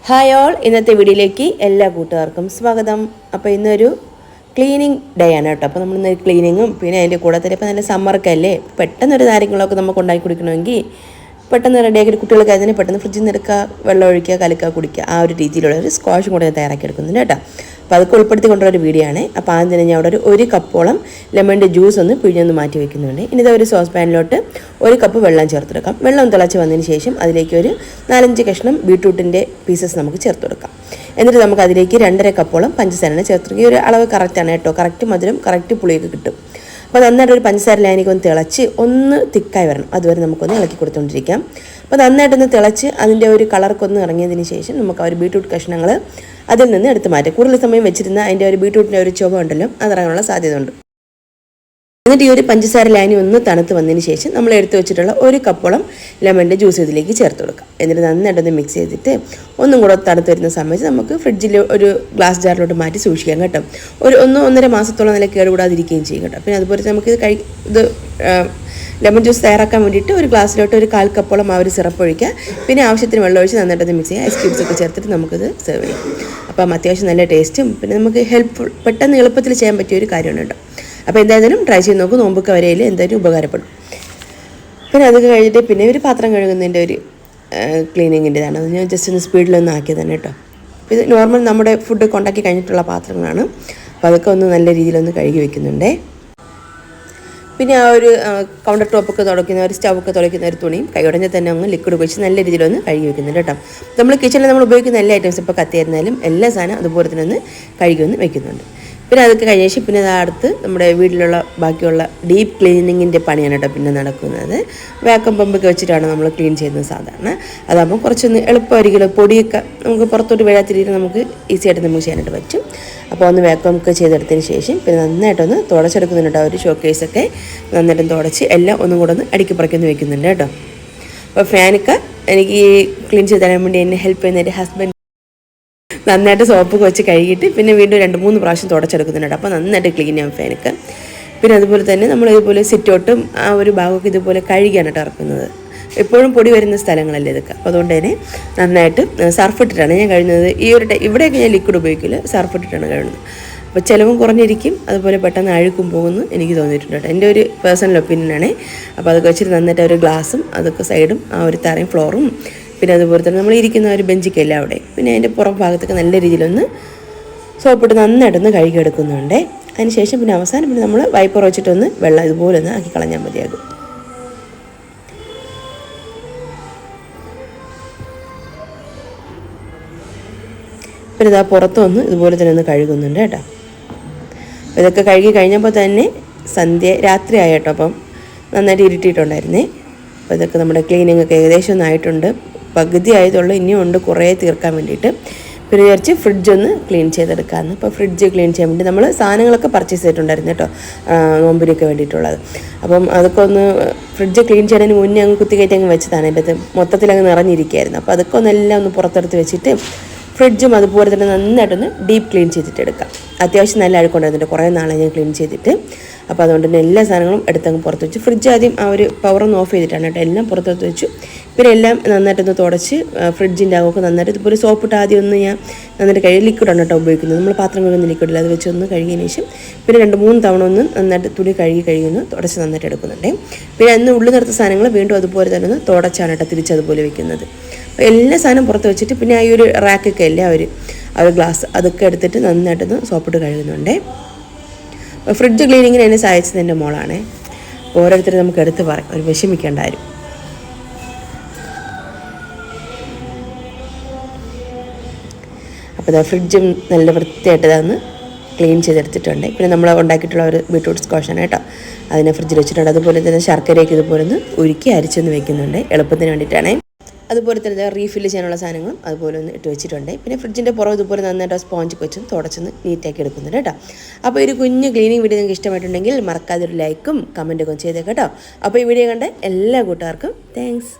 Hi all, ഇന്നത്തെ വീഡിയോയിലേക്ക് എല്ലാ കൂട്ടുകാർക്കും സ്വാഗതം. അപ്പോൾ ഇന്നൊരു ക്ലീനിങ് ഡേ ആണ് കേട്ടോ. അപ്പോൾ നമ്മൾ ക്ലീനിങ്ങും പിന്നെ അതിൻ്റെ കൂടെ തന്നെ ഇപ്പോൾ നല്ല സമ്മറൊക്കെ അല്ലേ, പെട്ടെന്നൊരു കാര്യങ്ങളൊക്കെ നമുക്ക് ഉണ്ടാക്കി കുടിക്കണമെങ്കിൽ പെട്ടെന്ന് റെഡിയാക്കി കുട്ടികൾക്ക് അതിന് പെട്ടെന്ന് ഫ്രിഡ്ജിൽ നിന്ന് എടുക്കുക, വെള്ളം ഒഴിക്കുക, കലക്കുക, കുടിക്കുക, ആ ഒരു രീതിയിലുള്ള ഒരു സ്ക്വാഷും കൂടെ ഞാൻ തയ്യാറാക്കി എടുക്കുന്നുണ്ട് കേട്ടോ. അപ്പോൾ അതൊക്കെ ഉൾപ്പെടുത്തി കൊണ്ടുള്ള വീഡിയോ ആണ്. അപ്പോൾ ആദ്യം തന്നെ ഞാൻ അവിടെ ഒരു കപ്പോളം ലെമണിൻ്റെ ജ്യൂസ് ഒന്ന് പിഴിഞ്ഞൊന്ന് മാറ്റി വെക്കുന്നുണ്ട്. ഇനി ഒരു സോസ് പാനിലോട്ട് 1 കപ്പ് വെള്ളം ചേർത്തെടുക്കാം. വെള്ളം തിളച്ച് വന്നതിന് ശേഷം അതിലേക്ക് ഒരു 4-5 കഷ്ണം ബീട്രൂട്ടിൻ്റെ പീസസ് നമുക്ക് ചേർത്ത് കൊടുക്കാം. എന്നിട്ട് നമുക്ക് അതിലേക്ക് 2.5 കപ്പോളം പഞ്ചസാരയാണ് ചേർത്ത്. ഈ ഒരു അളവ് കറക്റ്റാണ് കേട്ടോ. കറക്റ്റ് മധുരം കറക്റ്റ് പുളിയൊക്കെ കിട്ടും. അപ്പോൾ നന്നായിട്ട് ഒരു പഞ്ചസാര ലൈനിക്ക് ഒന്ന് തിളച്ച് ഒന്ന് തിക്കായി വരണം. അതുവരെ നമുക്കൊന്ന് ഇളക്കി കൊടുത്തുകൊണ്ടിരിക്കാം. അപ്പോൾ നന്നായിട്ടൊന്ന് തിളച്ച് അതിൻ്റെ ഒരു കളർക്കൊന്ന് ഇറങ്ങിയതിന് ശേഷം നമുക്ക് ആ ഒരു ബീട്രൂട്ട് കഷ്ണങ്ങൾ അതിൽ നിന്ന് എടുത്ത് മാറ്റാം. കൂടുതൽ സമയം വെച്ചിരുന്ന അതിൻ്റെ ഒരു ബീട്രൂട്ടിൻ്റെ ഒരു ചുവ ഉണ്ടല്ലോ, അതിറങ്ങാനുള്ള സാധ്യത ഉണ്ട്. എന്നിട്ട് ഈ ഒരു പഞ്ചസാര ലൈനി ഒന്ന് തണുത്ത് വന്നതിന് ശേഷം നമ്മൾ എടുത്ത് വെച്ചിട്ടുള്ള 1 കപ്പോളം ലെമണിൻ്റെ ജ്യൂസ് ഇതിലേക്ക് ചേർത്ത് കൊടുക്കാം. എന്നിട്ട് നന്നായിട്ടൊന്ന് മിക്സ് ചെയ്തിട്ട് ഒന്നും കൂടെ തണുത്ത് വരുന്ന സമയത്ത് നമുക്ക് ഫ്രിഡ്ജിൽ ഒരു ഗ്ലാസ് ജാറിലോട്ട് മാറ്റി സൂക്ഷിക്കാം കേട്ടോ. ഒരു 1-1.5 മാസത്തോളം നല്ല കേടുകൂടാതിരിക്കുകയും ചെയ്യും കേട്ടോ. പിന്നെ അതുപോലെ നമുക്കിത് ലെമൺ ജ്യൂസ് തയ്യാറാക്കാൻ വേണ്ടിയിട്ട് ഒരു ഗ്ലാസ്സിലോട്ട് ഒരു 1/4 കപ്പോളം ആ ഒരു സിറപ്പ് ഒഴിക്കുക. പിന്നെ ആവശ്യത്തിന് വെള്ളം ഒഴിച്ച് നന്നായിട്ടൊന്ന് മിക്സ് ചെയ്യുക. ഐസ് ക്യൂബ്സ് ഒക്കെ ചേർത്തിട്ട് നമുക്കിത് സെർവ് ചെയ്യാം. അപ്പം അത്യാവശ്യം നല്ല ടേസ്റ്റും പിന്നെ നമുക്ക് ഹെൽപ്ഫുൾ, പെട്ടെന്ന് എളുപ്പത്തിൽ ചെയ്യാൻ പറ്റിയ ഒരു കാര്യമാണ് കേട്ടോ. അപ്പോൾ എന്തായാലും ട്രൈ ചെയ്ത് നോക്കും. നോമ്പൊക്കെ വരയിൽ എന്തായാലും ഉപകാരപ്പെടും. പിന്നെ അതൊക്കെ കഴിഞ്ഞിട്ട് പിന്നെ ഒരു പാത്രം കഴുകുന്നതിൻ്റെ ഒരു ക്ലീനിങ്ങിൻ്റെതാണ്. അത് ഞാൻ ജസ്റ്റ് ഒന്ന് സ്പീഡിലൊന്നും ആക്കിയത് തന്നെ കേട്ടോ. ഇത് നോർമൽ നമ്മുടെ ഫുഡ് കൊണ്ടാക്കി കഴിഞ്ഞിട്ടുള്ള പാത്രങ്ങളാണ്. അപ്പോൾ അതൊക്കെ ഒന്ന് നല്ല രീതിയിലൊന്ന് കഴുകി വെക്കുന്നുണ്ടേ. പിന്നെ ആ ഒരു കൗണ്ടർ ടോപ്പൊക്കെ തുടയ്ക്കുന്ന ഒരു സ്റ്റൗവൊക്കെ തുടയ്ക്കുന്ന ഒരു തുണിയും കൈയുടഞ്ഞാൽ തന്നെ ഒന്ന് ലിക്വിഡ് ഉപയോഗിച്ച് നല്ല രീതിയിലൊന്ന് കഴുകി വെക്കുന്നുണ്ട് കേട്ടോ. നമ്മൾ കിച്ചണിൽ നമ്മൾ ഉപയോഗിക്കുന്ന എല്ലാ ഐറ്റംസ് ഇപ്പോൾ കത്തിയായിരുന്നാലും എല്ലാ സാധനം അതുപോലെ തന്നെ ഒന്ന് കഴുകി ഒന്ന് വെക്കുന്നുണ്ട്. പിന്നെ അതൊക്കെ കഴിഞ്ഞ ശേഷം പിന്നെ അടുത്ത് നമ്മുടെ വീട്ടിലുള്ള ബാക്കിയുള്ള ഡീപ്പ് ക്ലീനിങ്ങിൻ്റെ പണിയാണ് കേട്ടോ പിന്നെ നടക്കുന്നത്. വാക്വം പമ്പൊക്കെ വെച്ചിട്ടാണ് നമ്മൾ ക്ലീൻ ചെയ്യുന്നത് സാധാരണ. അതാകുമ്പോൾ കുറച്ചൊന്ന് എളുപ്പമായിരിക്കുമല്ലോ. പൊടിയൊക്കെ നമുക്ക് പുറത്തോട്ട് വീഴാത്ത രീതിയിൽ നമുക്ക് ഈസി ആയിട്ട് നമുക്ക് ചെയ്യാനായിട്ട് പറ്റും. അപ്പോൾ ഒന്ന് വാക്വം ഒക്കെ ചെയ്തെടുത്തതിന് ശേഷം പിന്നെ നന്നായിട്ടൊന്ന് തുടച്ചെടുക്കുന്നുണ്ട്. ആ ഒരു ഷോക്കേസൊക്കെ നന്നായിട്ടും തുടച്ച് എല്ലാം ഒന്നും കൂടെ ഒന്ന് അടുക്കി പറക്കി വെക്കുന്നുണ്ട് കേട്ടോ. അപ്പോൾ ഫാനൊക്കെ എനിക്ക് ക്ലീൻ ചെയ്ത് തരാൻ വേണ്ടി എന്നെ ഹെൽപ്പ് ചെയ്യുന്ന എൻ്റെ ഹസ്ബൻഡ് നന്നായിട്ട് സോപ്പൊക്കെ വെച്ച് കഴുകിയിട്ട് പിന്നെ വീണ്ടും 2-3 പ്രാവശ്യം തുടച്ചെടുക്കുന്നുണ്ട്. അപ്പോൾ നന്നായിട്ട് ക്ലീൻ ചെയ്യാം ഫാനൊക്കെ. പിന്നെ അതുപോലെ തന്നെ നമ്മൾ ഇതുപോലെ സിറ്റൗട്ടും ആ ഒരു ഭാഗമൊക്കെ ഇതുപോലെ കഴുകിയാണ് കേട്ടോ ഇറക്കുന്നത്. എപ്പോഴും പൊടി വരുന്ന സ്ഥലങ്ങളല്ലേ ഇതൊക്കെ. അപ്പോൾ അതുകൊണ്ട് തന്നെ നന്നായിട്ട് സർഫ് ഇട്ടിട്ടാണ് ഞാൻ കഴുകുന്നത്. ഈ ഒരു ഇവിടെയൊക്കെ ഞാൻ ലിക്വിഡ് ഉപയോഗിക്കില്ല, സർഫ് ഇട്ടിട്ടാണ് കഴുകുന്നത്. അപ്പോൾ ചിലവും കുറഞ്ഞിരിക്കും, അതുപോലെ പെട്ടെന്ന് അഴുക്കും പോകുമെന്ന് എനിക്ക് തോന്നിയിട്ടുണ്ട് കേട്ടോ. എൻ്റെ ഒരു പേഴ്സണൽ ഒപ്പീനിയനാണ്. അപ്പോൾ അതൊക്കെ വെച്ചിട്ട് നന്നായിട്ട് ഒരു ഗ്ലാസും അതൊക്കെ സൈഡും ആ ഒരു തറയും ഫ്ലോറും പിന്നെ അതുപോലെ തന്നെ നമ്മൾ ഇരിക്കുന്ന ഒരു ബെഞ്ചിക്കല്ല അവിടെ, പിന്നെ അതിൻ്റെ പുറം ഭാഗത്തൊക്കെ നല്ല രീതിയിലൊന്ന് സോപ്പിട്ട് നന്നായിട്ടൊന്ന് കഴുകിയെടുക്കുന്നുണ്ട്. അതിന് ശേഷം പിന്നെ അവസാനം പിന്നെ നമ്മൾ വൈപ്പർ വെച്ചിട്ടൊന്ന് വെള്ളം ഇതുപോലെ ഒന്ന് ആക്കി കളഞ്ഞാൽ മതിയാകും. പിന്നെ ഇതാ പുറത്തൊന്ന് ഇതുപോലെ തന്നെ ഒന്ന് കഴുകുന്നുണ്ട് കേട്ടോ. ഇതൊക്കെ കഴുകി കഴിഞ്ഞപ്പോൾ തന്നെ രാത്രി ആയി കേട്ടോ. അപ്പം നന്നായിട്ട് ഇരുട്ടിയിട്ടുണ്ടായിരുന്നേ. അപ്പോൾ ഇതൊക്കെ നമ്മുടെ ക്ലീനിങ് ഒക്കെ ഏകദേശം ഒന്നായിട്ടുണ്ട്. പകുതി ആയതുള്ളൂ, ഇനിയും ഉണ്ട് കുറേ തീർക്കാൻ വേണ്ടിയിട്ട്. പിന്നെ വിചാരിച്ച് ഫ്രിഡ്ജ് ഒന്ന് ക്ലീൻ ചെയ്തെടുക്കാമെന്ന്. അപ്പോൾ ഫ്രിഡ്ജ് ക്ലീൻ ചെയ്യാൻ വേണ്ടി നമ്മൾ സാധനങ്ങളൊക്കെ പർച്ചേസ് ചെയ്തിട്ടുണ്ടായിരുന്നു കേട്ടോ, നോമ്പിനൊക്കെ വേണ്ടിയിട്ടുള്ളത്. അപ്പം അതൊക്കെ ഒന്ന് ഫ്രിഡ്ജ് ക്ലീൻ ചെയ്യുന്നതിന് മുന്നേ അങ്ങ് കുത്തിക്കയറ്റി അങ്ങ് വെച്ചതാണ്. എൻ്റെ അത് മൊത്തത്തിൽ അങ്ങ് നിറഞ്ഞിരിക്കുകയായിരുന്നു. അപ്പോൾ അതൊക്കെ ഒന്നെല്ലാം ഒന്ന് പുറത്തെടുത്ത് വെച്ചിട്ട് ഫ്രിഡ്ജും അതുപോലെ തന്നെ നന്നായിട്ടൊന്ന് ഡീപ്പ് ക്ലീൻ ചെയ്തിട്ടെടുക്കാം. അത്യാവശ്യം നല്ല അഴുക്കുണ്ടായിരുന്നുണ്ട്, കുറേ നാളെ ഞാൻ ക്ലീൻ ചെയ്തിട്ട്. അപ്പോൾ അതുകൊണ്ട് തന്നെ എല്ലാ സാധനങ്ങളും എടുത്തങ്ങ് പുറത്ത് വെച്ചു. ഫ്രിഡ്ജ് ആദ്യം ആ ഒരു പവറൊന്ന് ഓഫ് ചെയ്തിട്ടാണ് കേട്ടോ എല്ലാം പുറത്തെടുത്ത് വെച്ചു. പിന്നെ എല്ലാം നന്നായിട്ടൊന്ന് തുടച്ച് ഫ്രിഡ്ജിൻ്റെ അകമൊക്കെ നന്നായിട്ട് ഇതുപോലെ സോപ്പിട്ട് ആദ്യം ഒന്ന് ഞാൻ നന്നായിട്ട് ലിക്വിഡാണ് കേട്ടോ ഉപയോഗിക്കുന്നത്. നമ്മൾ പാത്രം കഴുകുന്ന ലിക്വിഡിൽ അത് വെച്ച് ഒന്ന് കഴുകിയതിന് ശേഷം പിന്നെ 2-3 തവണ ഒന്ന് നന്നായിട്ട് തുണി കഴുകിയൊന്ന് തുടച്ച് നന്നായിട്ട് എടുക്കുന്നുണ്ട്. പിന്നെ അന്ന് ഉള്ളിൽ നിർത്ത സാധനങ്ങൾ വീണ്ടും അതുപോലെ തന്നെ ഒന്ന് തുടച്ചാണ് കേട്ടോ തിരിച്ചതുപോലെ വെക്കുന്നത്. അപ്പോൾ എല്ലാ സാധനം പുറത്ത് വെച്ചിട്ട് പിന്നെ ആ ഒരു റാക്കൊക്കെ അല്ലേ ആ ഒരു ഗ്ലാസ് അതൊക്കെ എടുത്തിട്ട് നന്നായിട്ടൊന്ന് സോപ്പിട്ട് കഴുകുന്നുണ്ട്. ഫ്രിഡ്ജ് ക്ലീനിങ്ങിന് എന്നെ സഹായിച്ചത് എൻ്റെ മോളാണ്. ഓരോരുത്തരും നമുക്ക് എടുത്ത് പറയാം, ഒരു വിഷമിക്കേണ്ട ആരും. അപ്പോൾ ഫ്രിഡ്ജും നല്ല വൃത്തിയായിട്ട് ഇതൊന്ന് ക്ലീൻ ചെയ്തെടുത്തിട്ടുണ്ട്. പിന്നെ നമ്മൾ ഉണ്ടാക്കിയിട്ടുള്ള ഒരു ബീട്രൂട്ട് സ്ക്വാഷാണ് കേട്ടോ, അതിനെ ഫ്രിഡ്ജിൽ വെച്ചിട്ടുണ്ട്. അതുപോലെ തന്നെ ശർക്കരയൊക്കെ ഇതുപോലെ ഒന്ന് ഉരുക്കി അരിച്ചൊന്ന് വെക്കുന്നുണ്ട്, എളുപ്പത്തിന് വേണ്ടിയിട്ടാണ്. അതുപോലെ തന്നെ റീഫില്ല് ചെയ്യാനുള്ള സാധനങ്ങളും അതുപോലെ ഒന്ന് ഇട്ട് വെച്ചിട്ടുണ്ട്. പിന്നെ ഫ്രിഡ്ജിൻ്റെ പുറം ഇതുപോലെ നന്നായിട്ട് സ്പോഞ്ച് വെച്ചും തുടച്ചൊന്ന് നീറ്റാക്കി എടുക്കുന്നുണ്ട് കേട്ടോ. അപ്പോൾ ഒരു കുഞ്ഞ് ക്ലീനിങ് വീഡിയോ നിങ്ങൾക്ക് ഇഷ്ടമായിട്ടുണ്ടെങ്കിൽ മറക്കാതെ ഒരു ലൈക്കും കമൻറ്റൊക്കെ ചെയ്തേക്കാം കേട്ടോ. അപ്പോൾ ഈ വീഡിയോ കണ്ട എല്ലാ കൂട്ടുകാർക്കും താങ്ക്സ്.